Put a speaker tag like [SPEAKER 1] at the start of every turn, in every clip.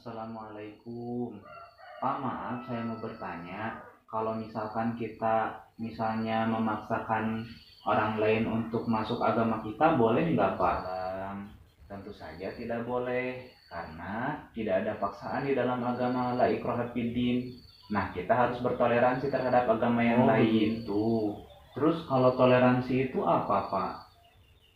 [SPEAKER 1] Assalamualaikum. Pak, maaf saya mau bertanya, kalau misalkan kita misalnya memaksakan orang lain untuk masuk agama kita, boleh nggak Pak? Tentu saja tidak boleh, karena tidak ada paksaan di dalam agama la ikraha fiddin. Nah, kita harus bertoleransi terhadap agama yang lain. Begitu. Terus kalau toleransi itu apa, Pak?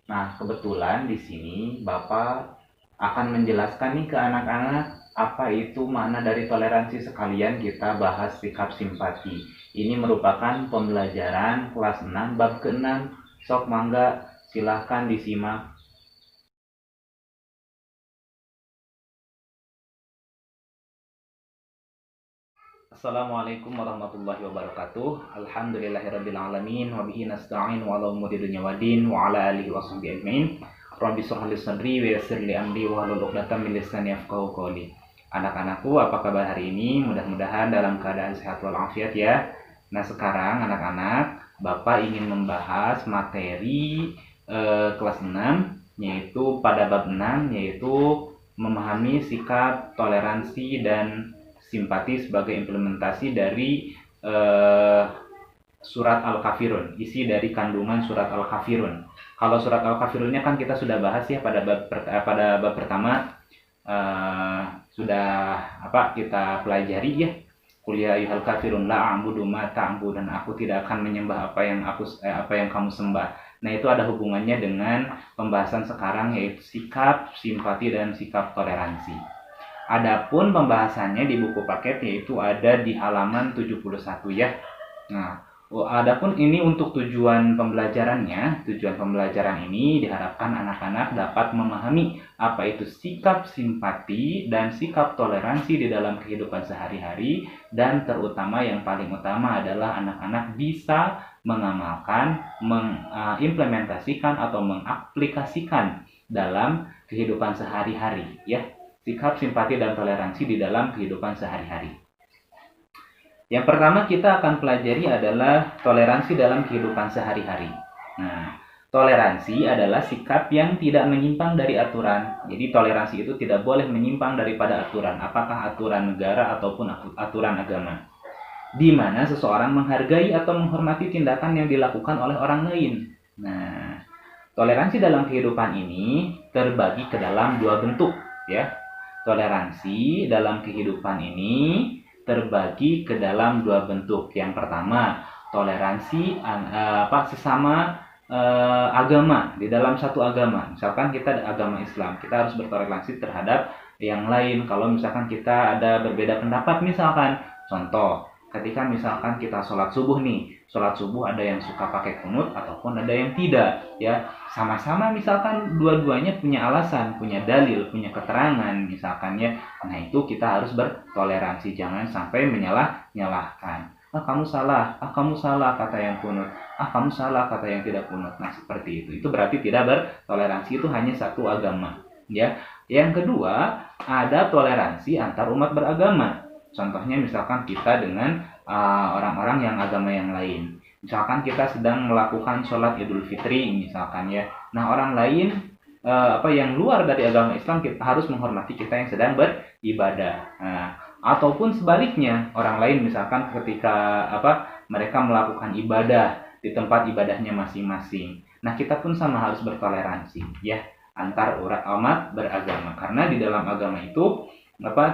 [SPEAKER 1] Nah, kebetulan di sini Bapak akan menjelaskan nih ke anak-anak apa itu makna dari toleransi, sekalian kita bahas sikap simpati. Ini merupakan pembelajaran kelas 6 bab ke-6. Sok mangga, silahkan disimak. Assalamualaikum warahmatullahi wabarakatuh. Alhamdulillahirrabbilalamin. Wabihi nasta'in wa ala umuri dunya wadin wa ala alihi wa sahbihi ajma'in. Rabbi shrah li sadri wa yassir li amri wa hlul 'uqdatam min lisani yafqahu qawli. Anak-anakku, apa kabar hari ini? Mudah-mudahan dalam keadaan sehat walafiat ya. Nah, sekarang anak-anak, Bapak ingin membahas materi kelas 6, yaitu pada bab 6, yaitu memahami sikap, toleransi, dan simpati sebagai implementasi dari surat Al-Kafirun, isi dari kandungan surat Al-Kafirun. Kalau surat Al-Kafirunnya kan kita sudah bahas ya pada bab pertama, sudah kita pelajari ya. Qul ya ayyuhal kafirun la a'budu ma ta'budun, dan aku tidak akan menyembah apa yang kamu sembah. Nah, itu ada hubungannya dengan pembahasan sekarang, yaitu sikap, simpati, dan sikap toleransi. Adapun pembahasannya di buku paket yaitu ada di halaman 71 ya. Nah, adapun ini untuk tujuan pembelajarannya, tujuan pembelajaran ini diharapkan anak-anak dapat memahami apa itu sikap simpati dan sikap toleransi di dalam kehidupan sehari-hari, dan terutama yang paling utama adalah anak-anak bisa mengamalkan, mengimplementasikan atau mengaplikasikan dalam kehidupan sehari-hari ya. Sikap simpati dan toleransi di dalam kehidupan sehari-hari. Yang pertama kita akan pelajari adalah toleransi dalam kehidupan sehari-hari. Nah, toleransi adalah sikap yang tidak menyimpang dari aturan. Jadi toleransi itu tidak boleh menyimpang daripada aturan, apakah aturan negara ataupun aturan agama. Di mana seseorang menghargai atau menghormati tindakan yang dilakukan oleh orang lain. Nah, toleransi dalam kehidupan ini terbagi ke dalam dua bentuk ya. Toleransi dalam kehidupan ini terbagi ke dalam dua bentuk. Yang pertama, toleransi sesama agama di dalam satu agama. Misalkan kita agama Islam, kita harus bertoleransi terhadap yang lain. Kalau misalkan kita ada berbeda pendapat, misalkan contoh, ketika misalkan kita sholat subuh nih, sholat subuh ada yang suka pakai kunut ataupun ada yang tidak ya. Sama-sama misalkan dua-duanya punya alasan, punya dalil, punya keterangan misalkan ya. Nah, itu kita harus bertoleransi, jangan sampai menyalahkan. Kamu salah kata yang kunut, kamu salah kata yang tidak kunut. Nah, seperti itu. Itu berarti tidak bertoleransi, itu hanya satu agama ya. Yang kedua, ada toleransi antar umat beragama. Contohnya misalkan kita dengan orang-orang yang agama yang lain. Misalkan kita sedang melakukan sholat Idul Fitri misalkan ya. Nah, orang lain yang luar dari agama Islam, kita harus menghormati kita yang sedang beribadah. Nah, ataupun sebaliknya, orang lain misalkan ketika mereka melakukan ibadah di tempat ibadahnya masing-masing. Nah, kita pun sama harus bertoleransi ya antar umat beragama, karena di dalam agama itu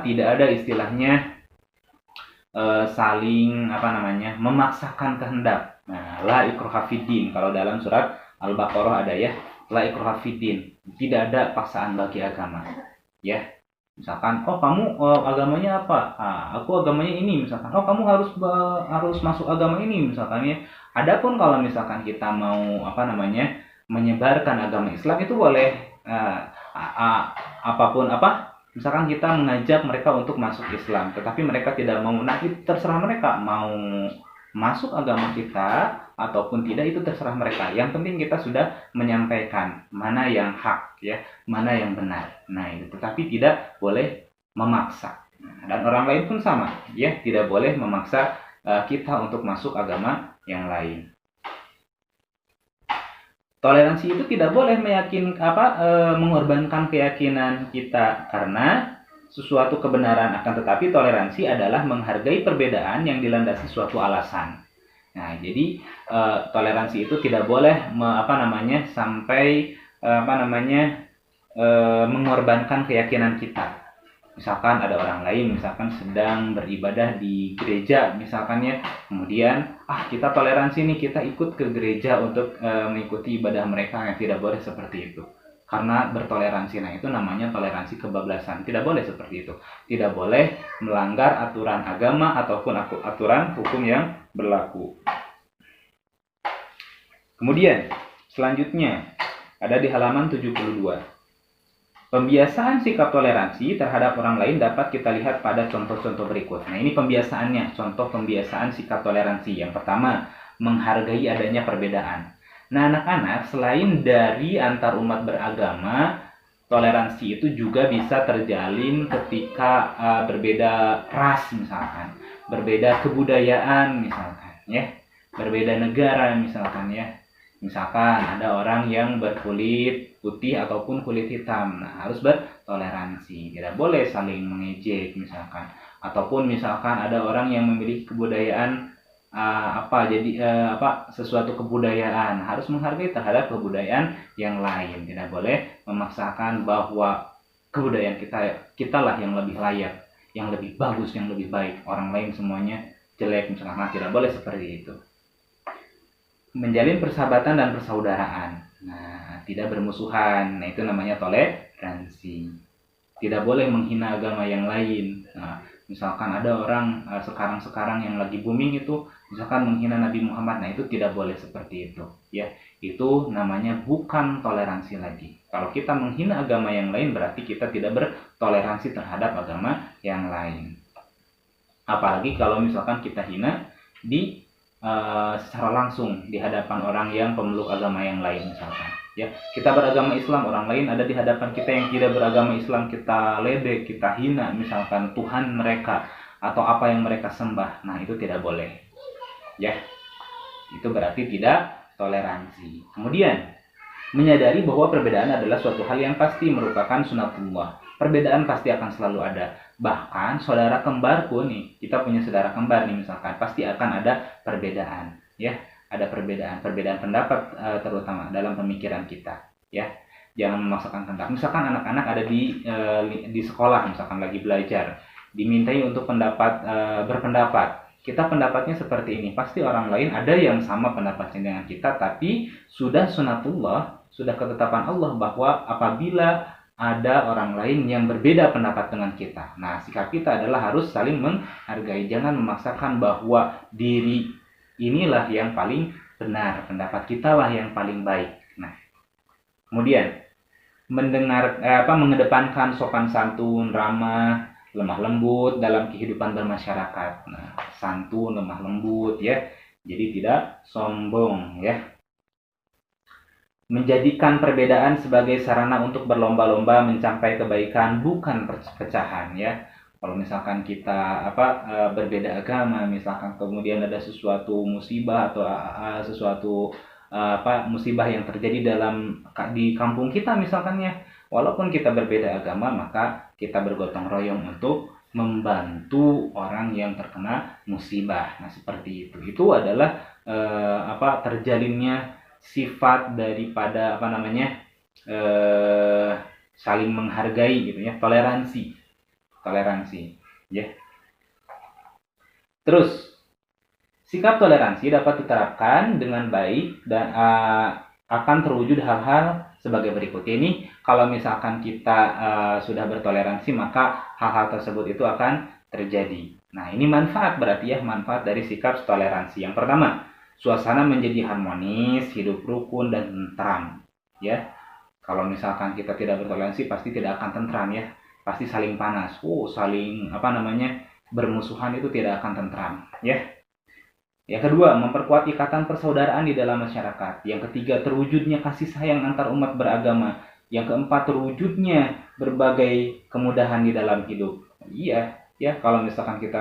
[SPEAKER 1] tidak ada istilahnya saling memaksakan kehendak. Nah, la ikraha fiddin, kalau dalam surat Al-Baqarah ada ya, la ikraha fiddin, tidak ada paksaan bagi agama ya. Misalkan kamu agamanya apa, aku agamanya ini misalkan, kamu harus masuk agama ini misalkan ya. Adapun kalau misalkan kita mau menyebarkan agama Islam, itu boleh apapun misalkan kita mengajak mereka untuk masuk Islam, tetapi mereka tidak mau, nah itu terserah mereka mau masuk agama kita ataupun tidak, itu terserah mereka. Yang penting kita sudah menyampaikan mana yang hak ya, mana yang benar. Nah, itu tetapi tidak boleh memaksa. Dan orang lain pun sama ya, tidak boleh memaksa kita untuk masuk agama yang lain. Toleransi itu tidak boleh mengorbankan keyakinan kita, karena sesuatu kebenaran, akan tetapi toleransi adalah menghargai perbedaan yang dilandasi suatu alasan. Nah, jadi toleransi itu tidak boleh sampai mengorbankan keyakinan kita. Misalkan ada orang lain misalkan sedang beribadah di gereja misalkan ya, kemudian kita toleransi nih, kita ikut ke gereja untuk mengikuti ibadah mereka. Yang tidak boleh seperti itu, karena bertoleransi. Nah, itu namanya toleransi kebablasan. Tidak boleh seperti itu. Tidak boleh melanggar aturan agama ataupun aturan hukum yang berlaku. Kemudian selanjutnya ada di halaman 72. Pembiasaan sikap toleransi terhadap orang lain dapat kita lihat pada contoh-contoh berikut. Nah, ini pembiasaannya, contoh pembiasaan sikap toleransi. Yang pertama, menghargai adanya perbedaan. Nah, anak-anak, selain dari antar umat beragama, toleransi itu juga bisa terjalin ketika berbeda ras misalkan, berbeda kebudayaan misalkan, ya, berbeda negara misalkan, ya. Misalkan ada orang yang berkulit putih ataupun kulit hitam, nah harus bertoleransi, tidak boleh saling mengejek misalkan. Ataupun misalkan ada orang yang memiliki kebudayaan sesuatu kebudayaan, harus menghargai terhadap kebudayaan yang lain. Tidak boleh memaksakan bahwa kebudayaan kitalah yang lebih layak, yang lebih bagus, yang lebih baik, orang lain semuanya jelek misalkan. Nah, tidak boleh seperti itu. Menjalin persahabatan dan persaudaraan, nah tidak bermusuhan, nah itu namanya toleransi. Tidak boleh menghina agama yang lain. Nah, misalkan ada orang sekarang yang lagi booming itu misalkan menghina Nabi Muhammad, nah itu tidak boleh seperti itu, ya. Itu namanya bukan toleransi lagi. Kalau kita menghina agama yang lain berarti kita tidak bertoleransi terhadap agama yang lain. Apalagi kalau misalkan kita hina secara langsung di hadapan orang yang pemeluk agama yang lain misalkan, ya. Kita beragama Islam, orang lain ada di hadapan kita yang tidak beragama Islam, kita ledek, kita hina misalkan Tuhan mereka atau apa yang mereka sembah, nah itu tidak boleh, ya. Itu berarti tidak toleransi. Kemudian menyadari bahwa perbedaan adalah suatu hal yang pasti merupakan sunatullah. Perbedaan pasti akan selalu ada. Bahkan saudara kembar pun nih, kita punya saudara kembar nih misalkan, pasti akan ada perbedaan, ya. Ada perbedaan pendapat terutama dalam pemikiran kita, ya. Jangan memaksakan kehendak. Misalkan anak-anak ada di sekolah misalkan lagi belajar, dimintai untuk berpendapat. Kita pendapatnya seperti ini, pasti orang lain ada yang sama pendapatnya dengan kita, tapi sudah sunatullah, sudah ketetapan Allah bahwa apabila ada orang lain yang berbeda pendapat dengan kita, nah sikap kita adalah harus saling menghargai. Jangan memaksakan bahwa diri inilah yang paling benar, pendapat kita lah yang paling baik. Nah, kemudian mengedepankan sopan santun, ramah, lemah lembut dalam kehidupan bermasyarakat. Nah, santun, lemah lembut, ya. Jadi tidak sombong, ya. Menjadikan perbedaan sebagai sarana untuk berlomba-lomba mencapai kebaikan, bukan perpecahan, ya. Kalau misalkan kita berbeda agama, misalkan kemudian ada sesuatu musibah atau sesuatu musibah yang terjadi di kampung kita misalkan, ya, walaupun kita berbeda agama, maka kita bergotong royong untuk membantu orang yang terkena musibah. Nah, seperti itu. Itu adalah terjalinnya sifat daripada saling menghargai gitu, ya, toleransi, ya. Terus sikap toleransi dapat diterapkan dengan baik dan akan terwujud hal-hal sebagai berikut. Ini kalau misalkan kita sudah bertoleransi, maka hal-hal tersebut itu akan terjadi. Nah, ini manfaat berarti, ya, manfaat dari sikap toleransi. Yang pertama, suasana menjadi harmonis, hidup rukun dan tentram, ya. Kalau misalkan kita tidak bertoleransi pasti tidak akan tentram, ya. Pasti saling panas. Saling bermusuhan, itu tidak akan tentram, ya. Yang kedua, memperkuat ikatan persaudaraan di dalam masyarakat. Yang ketiga, terwujudnya kasih sayang antar umat beragama. Yang keempat, terwujudnya berbagai kemudahan di dalam hidup. Iya, ya, kalau misalkan kita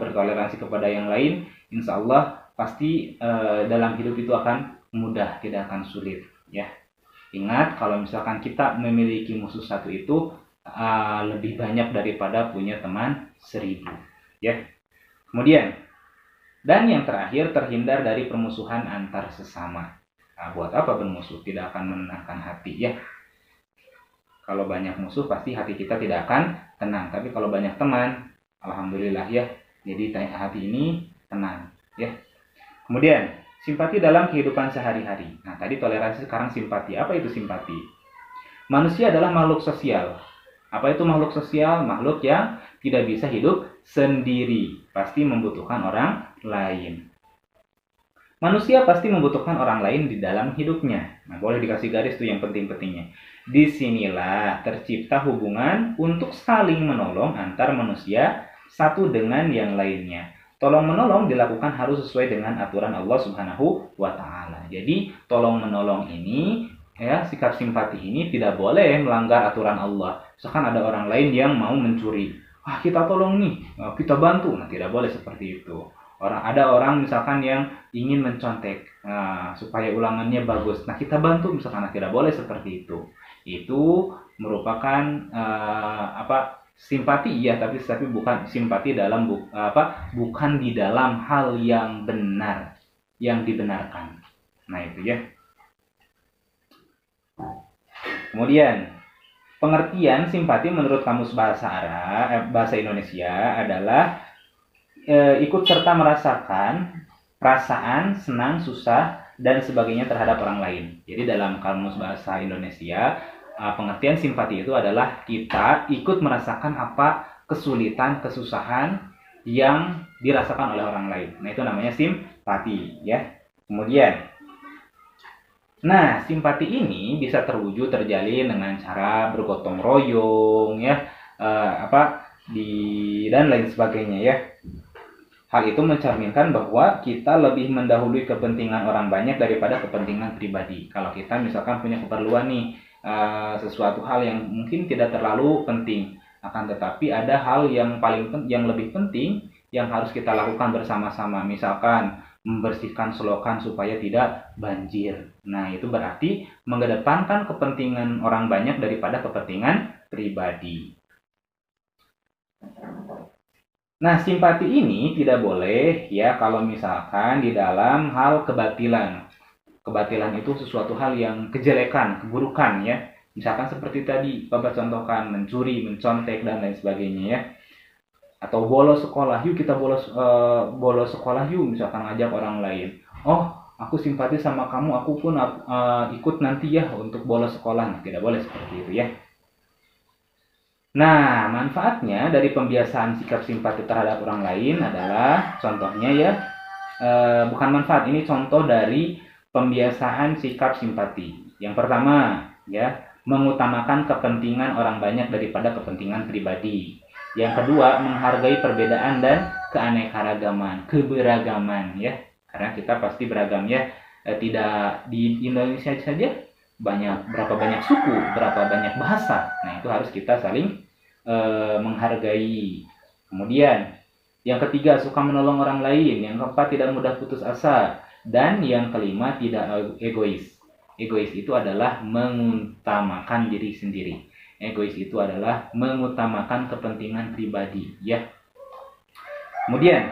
[SPEAKER 1] bertoleransi kepada yang lain, insya Allah pasti dalam hidup itu akan mudah, tidak akan sulit, ya. Ingat, kalau misalkan kita memiliki musuh satu itu lebih banyak daripada punya teman 1000, ya. Kemudian, dan yang terakhir, terhindar dari permusuhan antar sesama. Nah, buat apa bermusuh? Tidak akan menenangkan hati, ya. Kalau banyak musuh pasti hati kita tidak akan tenang. Tapi kalau banyak teman, alhamdulillah, ya. Jadi hati ini tenang, ya. Kemudian, simpati dalam kehidupan sehari-hari. Nah, tadi toleransi, sekarang simpati. Apa itu simpati? Manusia adalah makhluk sosial. Apa itu makhluk sosial? Makhluk yang tidak bisa hidup sendiri. Pasti membutuhkan orang lain. Manusia pasti membutuhkan orang lain di dalam hidupnya. Nah, boleh dikasih garis tuh yang penting-pentingnya. Disinilah tercipta hubungan untuk saling menolong antar manusia satu dengan yang lainnya. Tolong menolong dilakukan harus sesuai dengan aturan Allah Subhanahu wa Ta'ala. Jadi, tolong menolong ini, ya, sikap simpati ini tidak boleh melanggar aturan Allah. Misalkan ada orang lain yang mau mencuri, kita tolong nih, kita bantu. Nah, tidak boleh seperti itu. Ada orang misalkan yang ingin mencontek, supaya ulangannya bagus. Nah, kita bantu misalkan. Nah, tidak boleh seperti itu. Itu merupakan simpati, iya, tapi bukan simpati dalam bukan di dalam hal yang benar, yang dibenarkan. Nah, itu ya. Kemudian, pengertian simpati menurut Kamus Bahasa Indonesia adalah ikut serta merasakan perasaan senang, susah, dan sebagainya terhadap orang lain. Jadi dalam Kamus Bahasa Indonesia, pengertian simpati itu adalah kita ikut merasakan apa kesulitan, kesusahan yang dirasakan oleh orang lain. Nah, itu namanya simpati, ya. Kemudian, nah, simpati ini bisa terjalin dengan cara bergotong royong, ya, dan lain sebagainya, ya. Hal itu mencerminkan bahwa kita lebih mendahului kepentingan orang banyak daripada kepentingan pribadi. Kalau kita misalkan punya keperluan nih, sesuatu hal yang mungkin tidak terlalu penting, akan tetapi ada hal yang lebih penting yang harus kita lakukan bersama-sama. Misalkan membersihkan selokan supaya tidak banjir. Nah, itu berarti mengedepankan kepentingan orang banyak daripada kepentingan pribadi. Nah, simpati ini tidak boleh, ya, kalau misalkan di dalam hal kebatilan. Kebatilan itu sesuatu hal yang kejelekan, keburukan, ya. Misalkan seperti tadi Bapak contohkan, mencuri, mencontek, dan lain sebagainya, ya. Atau bolos sekolah, yuk kita bolos sekolah yuk, misalkan ngajak orang lain. Oh, aku simpati sama kamu, aku pun ikut nanti ya untuk bolos sekolah. Nah, tidak boleh seperti itu, ya. Nah, manfaatnya dari pembiasaan sikap simpati terhadap orang lain adalah, contohnya, ya, bukan manfaat, ini contoh dari pembiasaan sikap simpati. Yang pertama, ya, mengutamakan kepentingan orang banyak daripada kepentingan pribadi. Yang kedua, menghargai perbedaan dan keberagaman, ya. Karena kita pasti beragam, ya. Tidak di Indonesia saja berapa banyak suku, berapa banyak bahasa. Nah, itu harus kita saling menghargai. Kemudian yang ketiga, suka menolong orang lain. Yang keempat, tidak mudah putus asa. Dan yang kelima, tidak egois. Egois itu adalah mengutamakan diri sendiri. Egois itu adalah mengutamakan kepentingan pribadi, ya. Kemudian,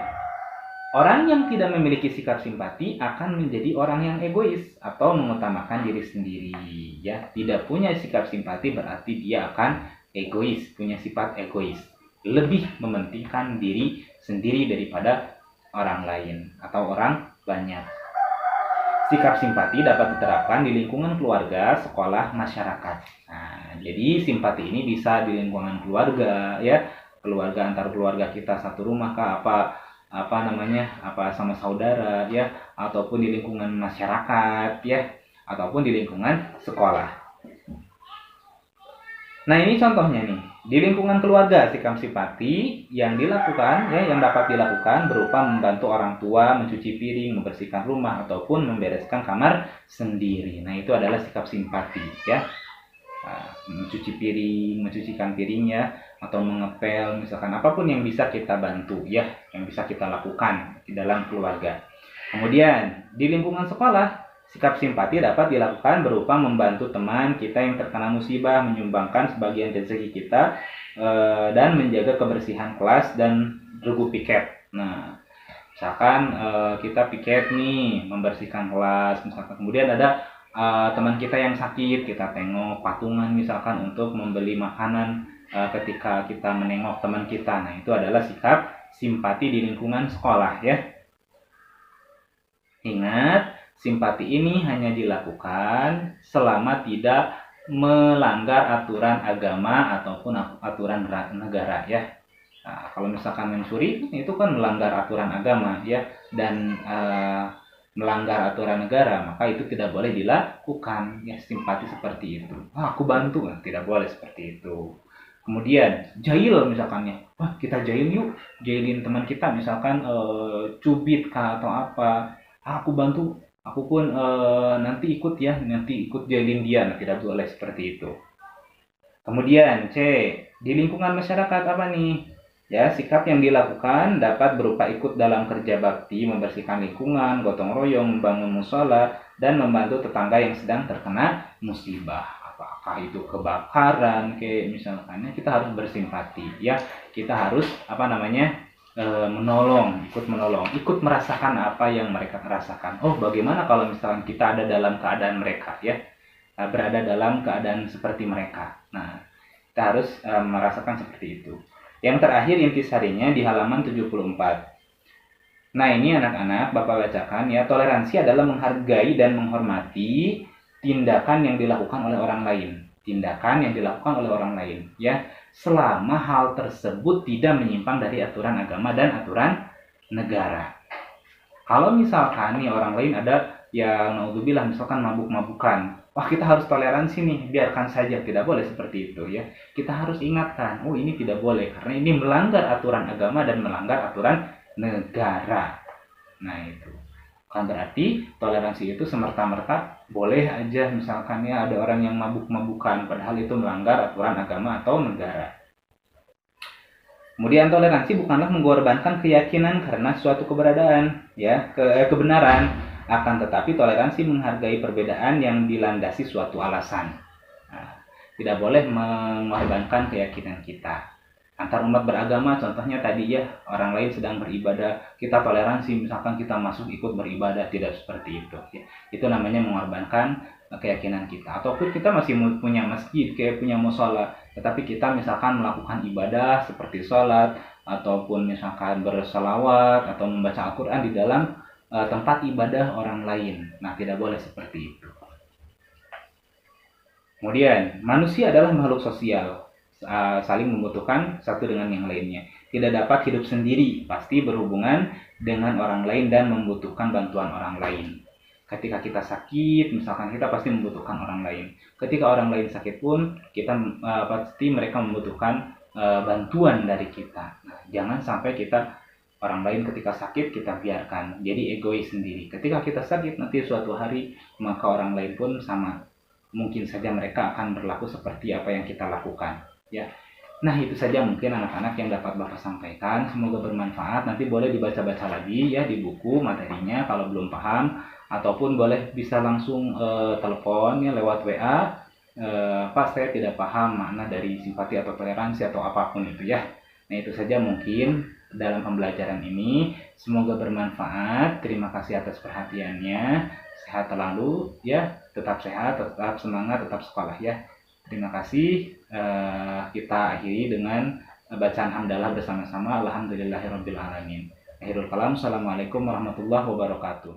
[SPEAKER 1] orang yang tidak memiliki sikap simpati akan menjadi orang yang egois atau mengutamakan diri sendiri, ya. Tidak punya sikap simpati berarti dia akan egois, punya sifat egois, lebih mementingkan diri sendiri daripada orang lain atau orang banyak. Sikap simpati dapat diterapkan di lingkungan keluarga, sekolah, masyarakat. Nah, jadi simpati ini bisa di lingkungan keluarga, ya, keluarga antar keluarga kita satu rumah kah, sama saudara, ya, ataupun di lingkungan masyarakat, ya, ataupun di lingkungan sekolah. Nah, ini contohnya nih. Di lingkungan keluarga, sikap simpati yang dilakukan, ya, yang dapat dilakukan berupa membantu orang tua mencuci piring, membersihkan rumah, ataupun membereskan kamar sendiri. Nah, itu adalah sikap simpati, ya. Mencuci piring, mencucikan piringnya, atau mengepel, misalkan apapun yang bisa kita bantu, ya, yang bisa kita lakukan di dalam keluarga. Kemudian, di lingkungan sekolah, Sikap simpati dapat dilakukan berupa membantu teman kita yang terkena musibah, menyumbangkan sebagian rezeki kita, dan menjaga kebersihan kelas dan regu piket. Nah, misalkan kita piket nih, membersihkan kelas, misalkan kemudian ada teman kita yang sakit, kita tengok, patungan misalkan untuk membeli makanan ketika kita menengok teman kita. Nah, itu adalah sikap simpati di lingkungan sekolah ya. Ingat, simpati ini hanya dilakukan selama tidak melanggar aturan agama ataupun aturan negara ya. Nah, kalau misalkan mencuri itu kan melanggar aturan agama ya, dan melanggar aturan negara, maka itu tidak boleh dilakukan ya. Simpati seperti itu, aku bantu, tidak boleh seperti itu. Kemudian jahil misalkannya, kita jahil yuk, jahilin teman kita misalkan cubit kah atau apa, aku bantu, aku pun nanti ikut ya, nanti ikut jahilin dia. Nah, tidak boleh seperti itu. Kemudian C, di lingkungan masyarakat apa nih? Ya, sikap yang dilakukan dapat berupa ikut dalam kerja bakti, membersihkan lingkungan, gotong royong, membangun musola, dan membantu tetangga yang sedang terkena musibah. Apakah itu kebakaran, kayak misalkan, kita harus bersimpati ya. Kita harus menolong, ikut merasakan apa yang mereka rasakan. Oh, bagaimana kalau misalkan kita ada dalam keadaan mereka ya, berada dalam keadaan seperti mereka. Nah, kita harus merasakan seperti itu. Yang terakhir intisarinya di halaman 74. Nah, ini anak-anak Bapak bacakan ya. Toleransi adalah menghargai dan menghormati tindakan yang dilakukan oleh orang lain. Tindakan yang dilakukan oleh orang lain ya, selama hal tersebut tidak menyimpang dari aturan agama dan aturan negara. Kalau misalkan nih orang lain ada yang naudzubillah misalkan mabuk-mabukan, wah kita harus toleransi nih, biarkan saja, tidak boleh seperti itu ya. Kita harus ingatkan, oh ini tidak boleh karena ini melanggar aturan agama dan melanggar aturan negara. Nah itu kan berarti toleransi itu semerta-merta boleh aja misalkan ya ada orang yang mabuk-mabukan padahal itu melanggar aturan agama atau negara. Kemudian toleransi bukanlah mengorbankan keyakinan karena suatu keberadaan ya, kebenaran, akan tetapi toleransi menghargai perbedaan yang dilandasi suatu alasan. Nah, tidak boleh mengorbankan keyakinan kita. Antar umat beragama contohnya tadi ya, orang lain sedang beribadah, kita toleransi misalkan kita masuk ikut beribadah, tidak seperti itu ya. Itu namanya mengorbankan keyakinan kita. Ataupun kita masih punya masjid, kayak punya musola, tetapi kita misalkan melakukan ibadah seperti sholat ataupun misalkan berselawat atau membaca Al-Quran di dalam tempat ibadah orang lain. Nah, tidak boleh seperti itu. Kemudian, manusia adalah makhluk sosial, saling membutuhkan satu dengan yang lainnya. Tidak dapat hidup sendiri, pasti berhubungan dengan orang lain dan membutuhkan bantuan orang lain. Ketika kita sakit, misalkan kita pasti membutuhkan orang lain. Ketika orang lain sakit pun, kita pasti mereka membutuhkan bantuan dari kita. Nah, jangan sampai kita orang lain ketika sakit kita biarkan jadi egois sendiri. Ketika kita sakit nanti suatu hari, maka orang lain pun sama. Mungkin saja mereka akan berlaku seperti apa yang kita lakukan ya. Nah, itu saja mungkin anak-anak yang dapat Bapak sampaikan. Semoga bermanfaat. Nanti boleh dibaca-baca lagi ya di buku materinya kalau belum paham, ataupun boleh bisa langsung telepon ya lewat WA. Pak, saya tidak paham makna dari simpati atau toleransi atau apapun itu ya. Nah, itu saja mungkin dalam pembelajaran ini. Semoga bermanfaat. Terima kasih atas perhatiannya. Sehat selalu ya. Tetap sehat, tetap semangat, tetap sekolah ya. Terima kasih. Kita akhiri dengan bacaan hamdalah bersama-sama. Alhamdulillahirabbil alamin. Akhirul kalam. Assalamualaikum warahmatullahi wabarakatuh.